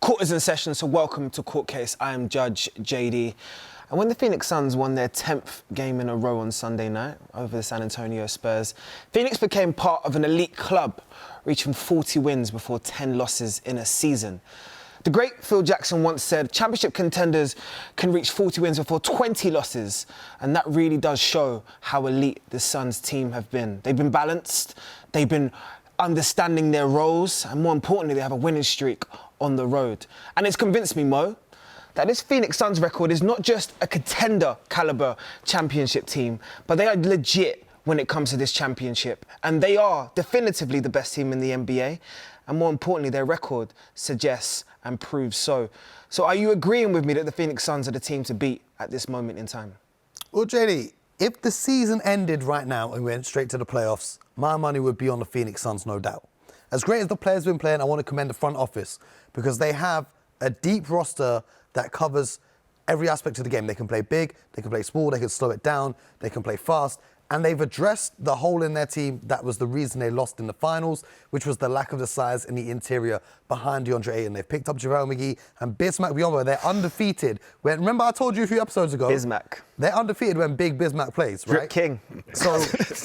Court is in session, so welcome to Court Case. I am Judge Jaydee. And when the Phoenix Suns won their 10th game in a row on Sunday night over the San Antonio Spurs, Phoenix became part of an elite club, reaching 40 wins before 10 losses in a season. The great Phil Jackson once said, championship contenders can reach 40 wins before 20 losses. And that really does show how elite the Suns team have been. They've been balanced, they've been understanding their roles, and more importantly, they have a winning streak on the road. And it's convinced me, Mo, that this Phoenix Suns record is not just a contender caliber championship team, but they are legit when it comes to this championship. And they are definitively the best team in the NBA. And more importantly, their record suggests and proves so. So are you agreeing with me that the Phoenix Suns are the team to beat at this moment in time? Well, JD, if the season ended right now and went straight to the playoffs, my money would be on the Phoenix Suns, no doubt. As great as the players have been playing, I want to commend the front office because they have a deep roster that covers every aspect of the game. They can play big, they can play small, they can slow it down, they can play fast. And they've addressed the hole in their team that was the reason they lost in the finals, which was the lack of the size in the interior behind DeAndre Ayton. They've picked up JaVale McGee and Bismack Biyombo. They're undefeated. Remember I told you a few episodes ago? Bismack. They're undefeated when Big Bismack plays, right? Drip King. So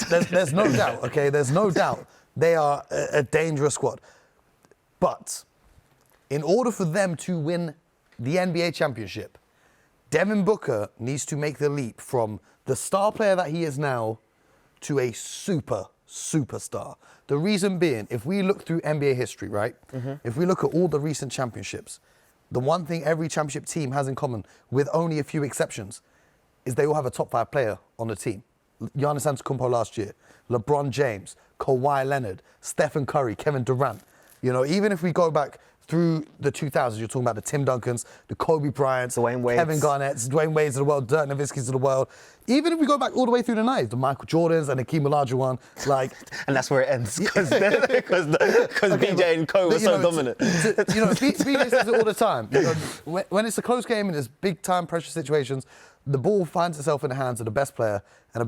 there's no doubt, okay? There's no doubt they are a dangerous squad. But in order for them to win the NBA championship, Devin Booker needs to make the leap from the star player that he is now to a superstar. The reason being, if we look through NBA history, right? If we look at all the recent championships, the one thing every championship team has in common, with only a few exceptions, is they all have a top 5 player on the team. Giannis Antetokounmpo last year, LeBron James, Kawhi Leonard, Stephen Curry, Kevin Durant. You know, even if we go back through the 2000s, you're talking about the Tim Duncans, the Kobe Bryants, Dwayne Wades. Kevin Garnett's, Dwayne Wade's of the world, Dirk Nowitzki's of the world. Even if we go back all the way through the 90s, the Michael Jordans and the Hakeem Olajuwon, like... And that's where it ends, because BJ and Co were so dominant. BJ says it all the time. You know, when it's a close game and there's big-time pressure situations, the ball finds itself in the hands of the best player, and the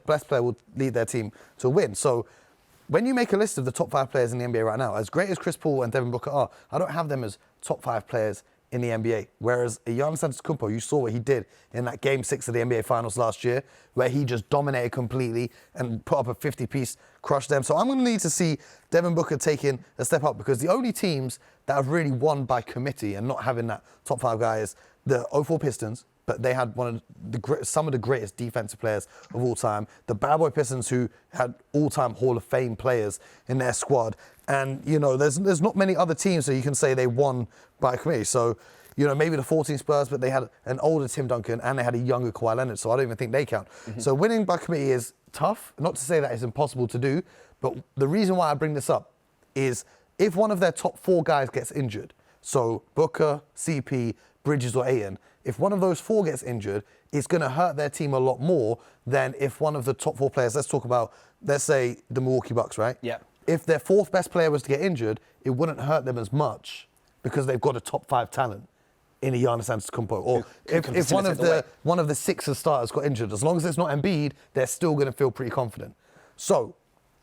best player will lead their team to a win. So when you make a list of the top 5 players in the NBA right now, as great as Chris Paul and Devin Booker are, I don't have them as top 5 players in the NBA. Whereas Giannis Antetokounmpo, you saw what he did in that Game 6 of the NBA Finals last year, where he just dominated completely and put up a 50-piece, crushed them. So I'm going to need to see Devin Booker taking a step up, because the only teams that have really won by committee and not having that top 5 guy is the 04 Pistons, but they had some of the greatest defensive players of all time. The Bad Boy Pistons, who had all-time Hall of Fame players in their squad. And, you know, there's not many other teams that you can say they won by committee. So, you know, maybe the 14 Spurs, but they had an older Tim Duncan and they had a younger Kawhi Leonard, so I don't even think they count. So winning by committee is tough. Not to say that it's impossible to do, but the reason why I bring this up is if one of their top 4 guys gets injured, so Booker, CP, Bridges or Ayton, if one of those 4 gets injured, it's going to hurt their team a lot more than if one of the top 4 players, let's say the Milwaukee Bucks, right? Yeah. If their 4th best player was to get injured, it wouldn't hurt them as much because they've got a top 5 talent in a Giannis Antetokounmpo. Or if one of the Sixers starters got injured, as long as it's not Embiid, they're still going to feel pretty confident. So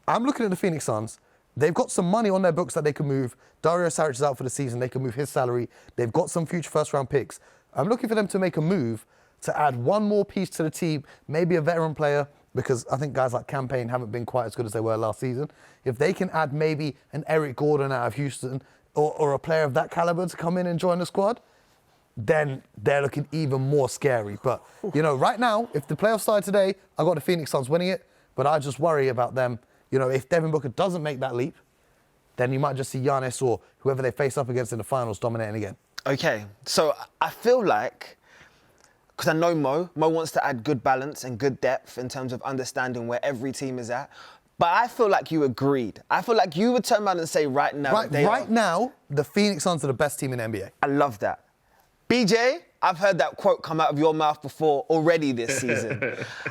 I'm looking at the Phoenix Suns. They've got some money on their books that they can move. Dario Saric is out for the season. They can move his salary. They've got some future first-round picks. I'm looking for them to make a move to add one more piece to the team, maybe a veteran player, because I think guys like Campaign haven't been quite as good as they were last season. If they can add maybe an Eric Gordon out of Houston or a player of that caliber to come in and join the squad, then they're looking even more scary. But, you know, right now, if the playoffs started today, I got the Phoenix Suns winning it, but I just worry about them. You know, if Devin Booker doesn't make that leap, then you might just see Giannis or whoever they face up against in the finals dominating again. Okay, so I feel like, because I know Mo wants to add good balance and good depth in terms of understanding where every team is at, but I feel like you agreed. I feel like you would turn around and say right now... Right now, the Phoenix Suns are the best team in the NBA. I love that. BJ, I've heard that quote come out of your mouth before already this season.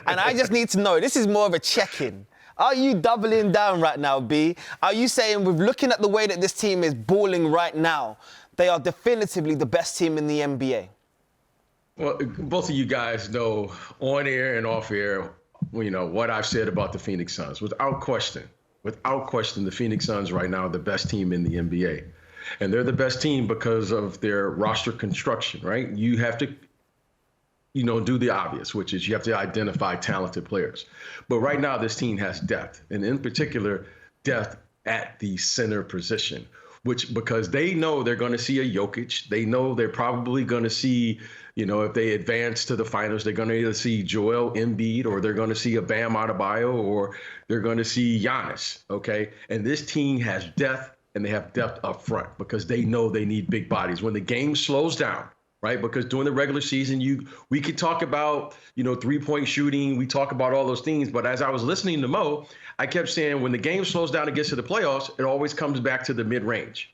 And I just need to know, this is more of a check-in. Are you doubling down right now, B? Are you saying, with looking at the way that this team is balling right now, they are definitively the best team in the NBA? Well, both of you guys know on air and off air, you know, what I've said about the Phoenix Suns. Without question, the Phoenix Suns right now are the best team in the NBA. And they're the best team because of their roster construction, right? You have to, do the obvious, which is you have to identify talented players. But right now, this team has depth, and in particular, depth at the center position, because they know they're going to see a Jokic. They know they're probably going to see, if they advance to the finals, they're going to either see Joel Embiid, or they're going to see a Bam Adebayo, or they're going to see Giannis, okay? And this team has depth, and they have depth up front because they know they need big bodies. When the game slows down, right? Because during the regular season, we could talk about, three-point shooting. We talk about all those things. But as I was listening to Mo, I kept saying when the game slows down and gets to the playoffs, it always comes back to the mid-range,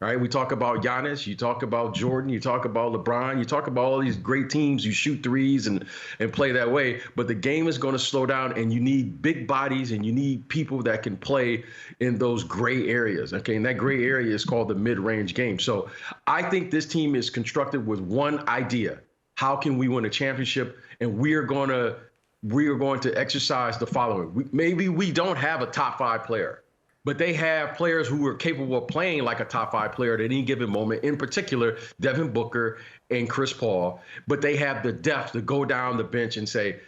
right? We talk about Giannis. You talk about Jordan. You talk about LeBron. You talk about all these great teams. You shoot threes and play that way. But the game is going to slow down, and you need big bodies, and you need people that can play in those gray areas, okay? And that gray area is called the mid-range game. So I think this team is constructed with one idea. How can we win a championship? And we are going to exercise the following. Maybe we don't have a top 5 player, but they have players who are capable of playing like a top 5 player at any given moment, in particular, Devin Booker and Chris Paul. But they have the depth to go down the bench and say,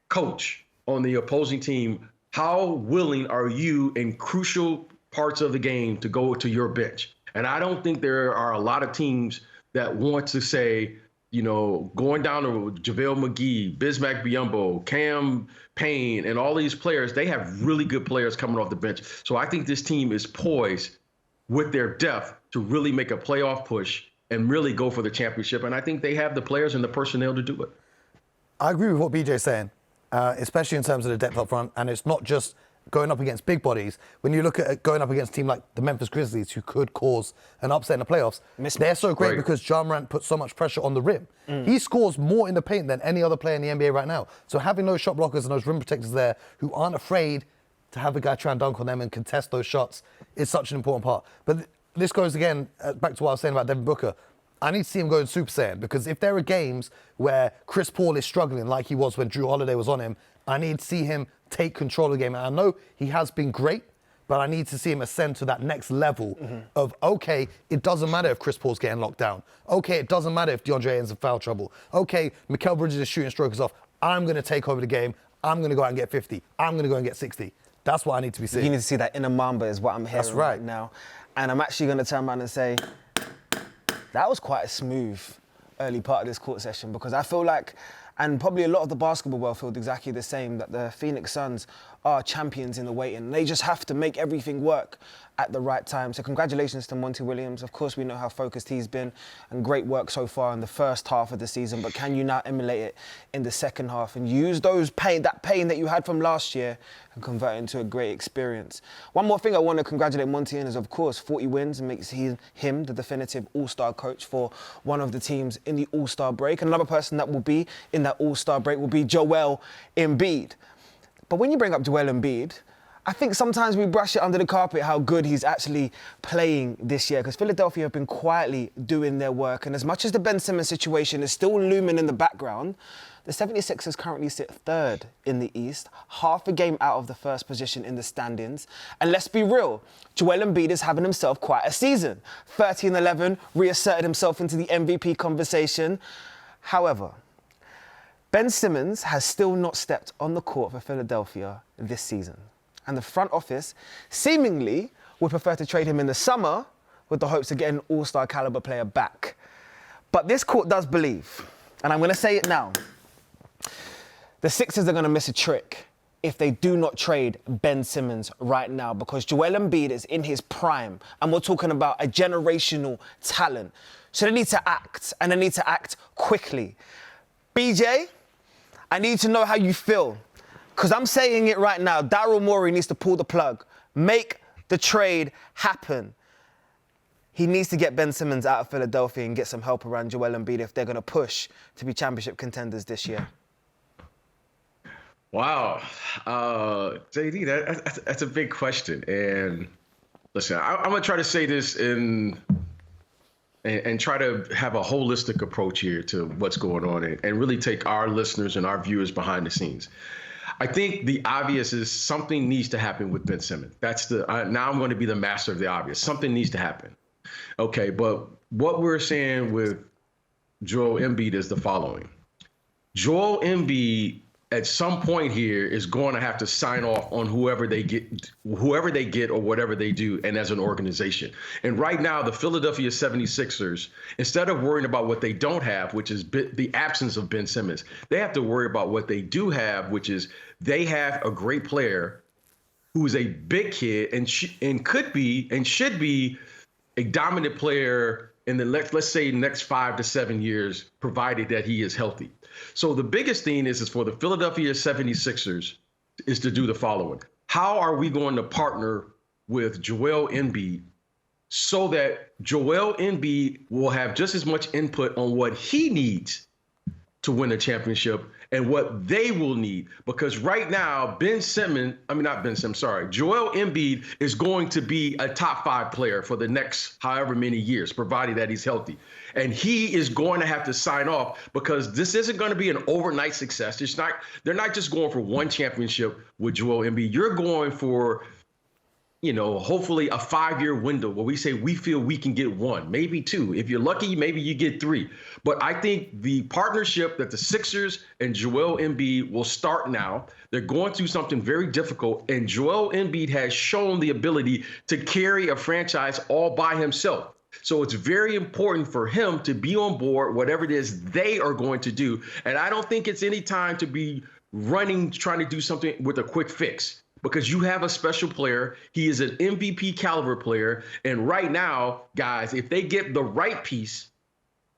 coach, on the opposing team, how willing are you in crucial parts of the game to go to your bench? And I don't think there are a lot of teams that want to say, going down to JaVale McGee, Bismack Biyombo, Cam Payne, and all these players, they have really good players coming off the bench. So I think this team is poised with their depth to really make a playoff push and really go for the championship. And I think they have the players and the personnel to do it. I agree with what BJ's saying, especially in terms of the depth up front. And it's not just going up against big bodies. When you look at going up against a team like the Memphis Grizzlies, who could cause an upset in the playoffs, they're so great because Ja Morant puts so much pressure on the rim. He scores more in the paint than any other player in the NBA right now. So having those shot blockers and those rim protectors there who aren't afraid to have a guy try and dunk on them and contest those shots is such an important part. But this goes again back to what I was saying about Devin Booker. I need to see him go in Super Saiyan, because if there are games where Chris Paul is struggling like he was when Drew Holiday was on him, I need to see him take control of the game. And I know he has been great, but I need to see him ascend to that next level of, okay, it doesn't matter if Chris Paul's getting locked down. Okay, it doesn't matter if DeAndre Ayton's in foul trouble. Okay, Mikal Bridges is shooting strokers off. I'm going to take over the game. I'm going to go out and get 50. I'm going to go and get 60. That's what I need to be seeing. You need to see that inner Mamba is what I'm hearing right now. And I'm actually going to turn around and say, that was quite a smooth early part of this court session, because I feel like, and probably a lot of the basketball world felt exactly the same, that the Phoenix Suns are champions in the waiting. They just have to make everything work at the right time. So congratulations to Monty Williams. Of course, we know how focused he's been, and great work so far in the first half of the season. But can you now emulate it in the second half and use that pain that you had from last year and convert it into a great experience? One more thing I want to congratulate Monty in is, of course, 40 wins makes him the definitive All-Star coach for one of the teams in the All-Star break. And another person that will be in that All-Star break will be Joel Embiid. But when you bring up Joel Embiid, I think sometimes we brush it under the carpet how good he's actually playing this year, because Philadelphia have been quietly doing their work. And as much as the Ben Simmons situation is still looming in the background, the 76ers currently sit third in the East, half a game out of the first position in the standings. And let's be real, Joel Embiid is having himself quite a season. 30-11, reasserted himself into the MVP conversation. However, Ben Simmons has still not stepped on the court for Philadelphia this season. And the front office seemingly would prefer to trade him in the summer with the hopes of getting an all-star caliber player back. But this court does believe, and I'm going to say it now, the Sixers are going to miss a trick if they do not trade Ben Simmons right now, because Joel Embiid is in his prime, and we're talking about a generational talent. So they need to act, and they need to act quickly. BJ, I need to know how you feel, because I'm saying it right now. Daryl Morey needs to pull the plug. Make the trade happen. He needs to get Ben Simmons out of Philadelphia and get some help around Joel Embiid if they're going to push to be championship contenders this year. Wow. JD, that's a big question. And listen, I'm going to try to say this and try to have a holistic approach here to what's going on and really take our listeners and our viewers behind the scenes. I think the obvious is something needs to happen with Ben Simmons. Now I'm going to be the master of the obvious. Something needs to happen. Okay, but what we're saying with Joel Embiid is the following. Joel Embiid at some point here is going to have to sign off on whoever they get or whatever they do, and as an organization. And right now, the Philadelphia 76ers, instead of worrying about what they don't have, which is the absence of Ben Simmons, they have to worry about what they do have, which is they have a great player who is a big kid and could be and should be a dominant player in the let's say next 5 to 7 years, provided that he is healthy. So the biggest thing is for the Philadelphia 76ers is to do the following. How are we going to partner with Joel Embiid so that Joel Embiid will have just as much input on what he needs to win a championship and what they will need? Because right now, Joel Embiid is going to be a top 5 player for the next however many years, provided that he's healthy. And he is going to have to sign off, because this isn't going to be an overnight success. They're not just going for one championship with Joel Embiid. You're going for, hopefully a 5-year window where we say we feel we can get 1, maybe 2. If you're lucky, maybe you get 3. But I think the partnership that the Sixers and Joel Embiid will start now. They're going through something very difficult, and Joel Embiid has shown the ability to carry a franchise all by himself. So it's very important for him to be on board, whatever it is they are going to do. And I don't think it's any time to be trying to do something with a quick fix, because you have a special player. He is an MVP caliber player. And right now, guys, if they get the right piece,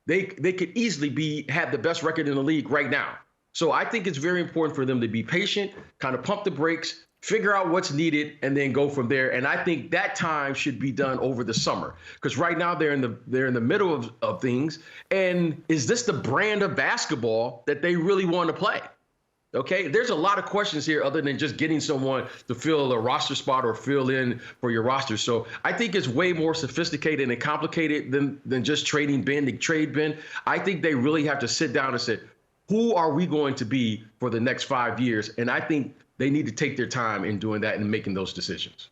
they could easily have the best record in the league right now. So I think it's very important for them to be patient, kind of pump the brakes, figure out what's needed, and then go from there. And I think that time should be done over the summer, because right now they're in the middle of things. And is this the brand of basketball that they really want to play? Okay, there's a lot of questions here other than just getting someone to fill a roster spot or fill in for your roster. So I think it's way more sophisticated and complicated than just trading Ben to trade Ben. I think they really have to sit down and say, who are we going to be for the next 5 years? And I think they need to take their time in doing that and making those decisions.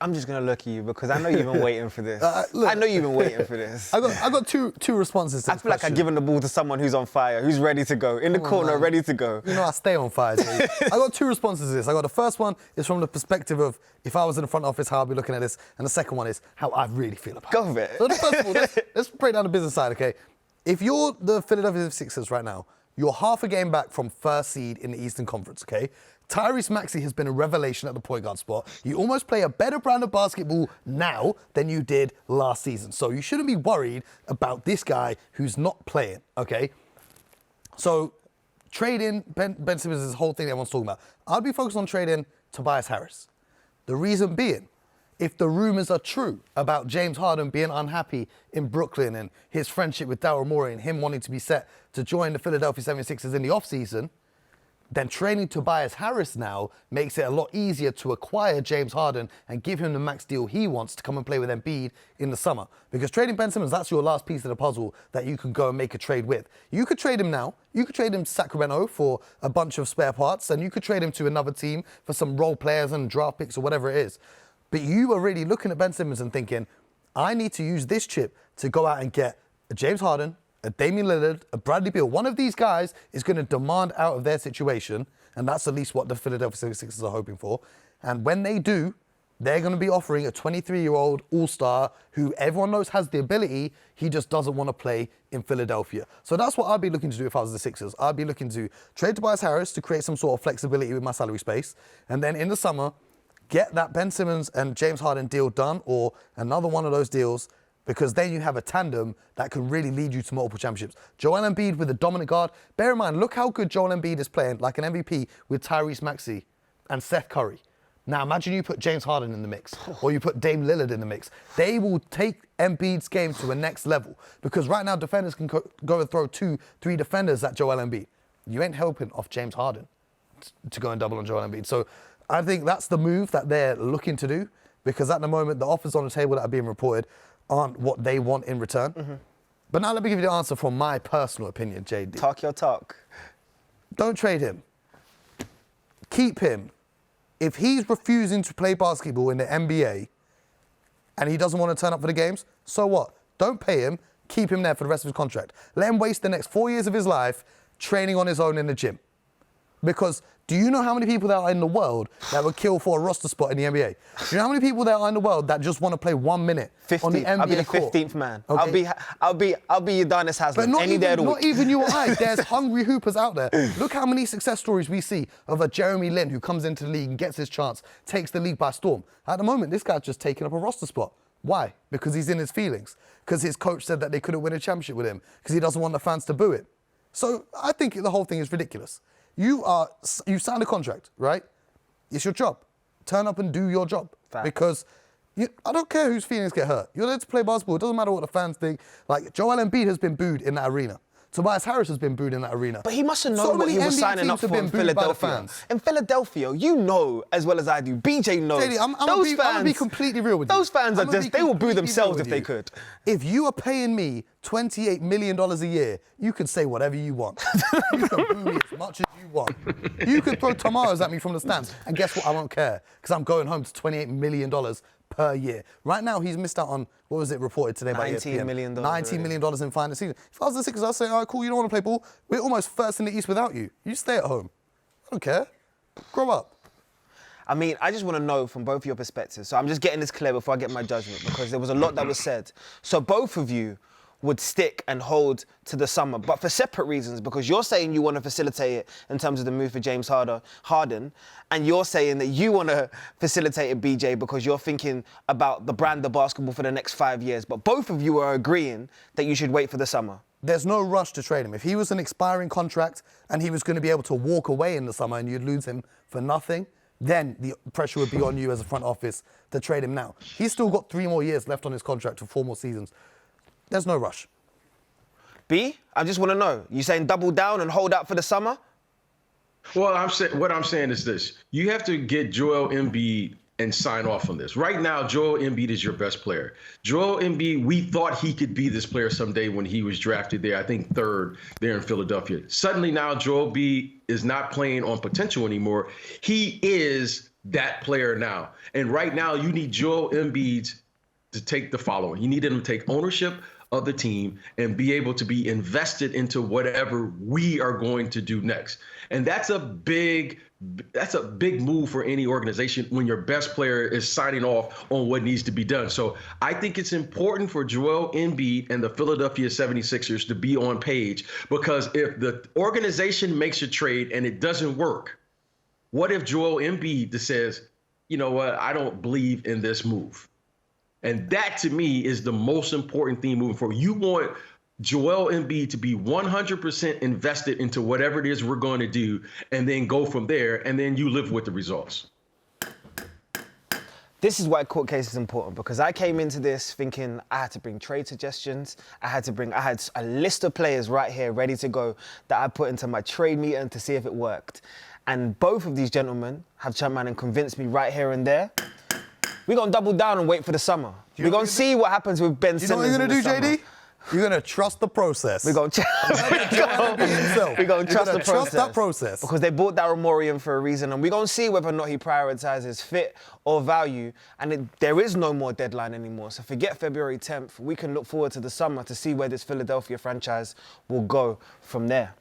I'm just going to look at you because I know you've been waiting for this. I know you've been waiting for this. I got two responses to this I feel like I've given the ball to someone who's on fire, who's ready to go, in the corner, man. ready to go. I stay on fire, Jay. I got 2 responses to this. The first one is from the perspective of if I was in the front office, how I'd be looking at this. And the second one is how I really feel about it. Go with it. So first of all, let's break down the business side, okay? If you're the Philadelphia Sixers right now, you're half a game back from first seed in the Eastern Conference, okay? Tyrese Maxey has been a revelation at the point guard spot. You almost play a better brand of basketball now than you did last season. So you shouldn't be worried about this guy who's not playing, okay? So trading Ben Simmons is this whole thing everyone's talking about. I'd be focused on trading Tobias Harris. The reason being, if the rumors are true about James Harden being unhappy in Brooklyn and his friendship with Daryl Morey and him wanting to be set to join the Philadelphia 76ers in the offseason, then trading Tobias Harris now makes it a lot easier to acquire James Harden and give him the max deal he wants to come and play with Embiid in the summer. Because trading Ben Simmons, that's your last piece of the puzzle that you can go and make a trade with. You could trade him now. You could trade him to Sacramento for a bunch of spare parts, and you could trade him to another team for some role players and draft picks or whatever it is. But you are really looking at Ben Simmons and thinking, I need to use this chip to go out and get a James Harden, a Damian Lillard, a Bradley Beal. One of these guys is going to demand out of their situation, and that's at least what the Philadelphia 76ers are hoping for. And when they do, they're going to be offering a 23-year-old all-star who everyone knows has the ability, he just doesn't want to play in Philadelphia. So that's what I'd be looking to do if I was the Sixers. I'd be looking to trade Tobias Harris to create some sort of flexibility with my salary space, and then in the summer, get that Ben Simmons and James Harden deal done, or another one of those deals, because then you have a tandem that can really lead you to multiple championships. Joel Embiid with a dominant guard. Bear in mind, look how good Joel Embiid is playing, like an MVP, with Tyrese Maxey and Seth Curry. Now imagine you put James Harden in the mix, or you put Dame Lillard in the mix. They will take Embiid's game to a next level, because right now defenders can go and throw 2-3 defenders at Joel Embiid. You ain't helping off James Harden to go and double on Joel Embiid. So I think that's the move that they're looking to do, because at the moment, the offers on the table that are being reported aren't what they want in return. Mm-hmm. But now let me give you the answer from my personal opinion, JD. Talk your talk. Don't trade him. Keep him. If he's refusing to play basketball in the NBA, and he doesn't want to turn up for the games, so what? Don't pay him, keep him there for the rest of his contract. Let him waste the next 4 years of his life training on his own in the gym. Because do you know how many people there are in the world that would kill for a roster spot in the NBA? Do you know how many people there are in the world that just want to play 1 minute on the NBA court? I'll be the 15th man. Okay. I'll be Udonis Haslam any day of the week. Not even you or I. There's hungry hoopers out there. Look how many success stories we see of a Jeremy Lin who comes into the league and gets his chance, takes the league by storm. At the moment, this guy's just taking up a roster spot. Why? Because he's in his feelings. Because his coach said that they couldn't win a championship with him. Because he doesn't want the fans to boo it. So I think the whole thing is ridiculous. You signed a contract, right? It's your job. Turn up and do your job. Fact. Because I don't care whose feelings get hurt. You're there to play basketball. It doesn't matter what the fans think. Like, Joel Embiid has been booed in that arena. Tobias Harris has been booed in that arena. But he must have known what he was signing up for in Philadelphia. In Philadelphia, you know as well as I do. BJ knows. JD, I'm gonna be completely real with you. Those fans they will boo themselves if they could. If you are paying me $28 million a year, you can say whatever you want. You can boo me as much as you want. You can throw tomatoes at me from the stands, and guess what? I won't care, because I'm going home to $28 million per year. Right now, he's missed out on, what was it reported today by ESPN? $19 million. $19 million in final season. If I was the Sixers, I'd say, all right, cool, you don't want to play ball. We're almost first in the East without you. You stay at home. I don't care. Grow up. I mean, I just want to know from both your perspectives. So I'm just getting this clear before I get my judgment, because there was a lot that was said. So both of you would stick and hold to the summer, but for separate reasons, because you're saying you want to facilitate it in terms of the move for James Harden, and you're saying that you want to facilitate it, BJ, because you're thinking about the brand of basketball for the next 5 years. But both of you are agreeing that you should wait for the summer. There's no rush to trade him. If he was an expiring contract and he was going to be able to walk away in the summer and you'd lose him for nothing, then the pressure would be on you as a front office to trade him now. He's still got 3 more years left on his contract for 4 more seasons. There's no rush. B, I just want to know, you saying double down and hold out for the summer? Well, what I'm saying is this. You have to get Joel Embiid and sign off on this. Right now, Joel Embiid is your best player. Joel Embiid, we thought he could be this player someday when he was drafted there, I think 3rd there in Philadelphia. Suddenly now, Joel Embiid is not playing on potential anymore. He is that player now. And right now, you need Joel Embiid to take the following. You need him to take ownership of the team and be able to be invested into whatever we are going to do next. And that's a big move for any organization when your best player is signing off on what needs to be done. So I think it's important for Joel Embiid and the Philadelphia 76ers to be on page, because if the organization makes a trade and it doesn't work, what if Joel Embiid says, you know what, I don't believe in this move? And that, to me, is the most important thing moving forward. You want Joel Embiid to be 100% invested into whatever it is we're going to do, and then go from there, and then you live with the results. This is why court case is important, because I came into this thinking I had to bring trade suggestions. I had a list of players right here ready to go that I put into my trade meeting to see if it worked. And both of these gentlemen have turned around and convinced me right here and there. We're going to double down and wait for the summer. We're going to see what happens with Ben Simmons. You know what you're going to do, summer. JD? You're going to trust the process. We're going to trust that process. Because they bought Daryl Morey in for a reason, and we're going to see whether or not he prioritizes fit or value. And there is no more deadline anymore. So forget February 10th. We can look forward to the summer to see where this Philadelphia franchise will go from there.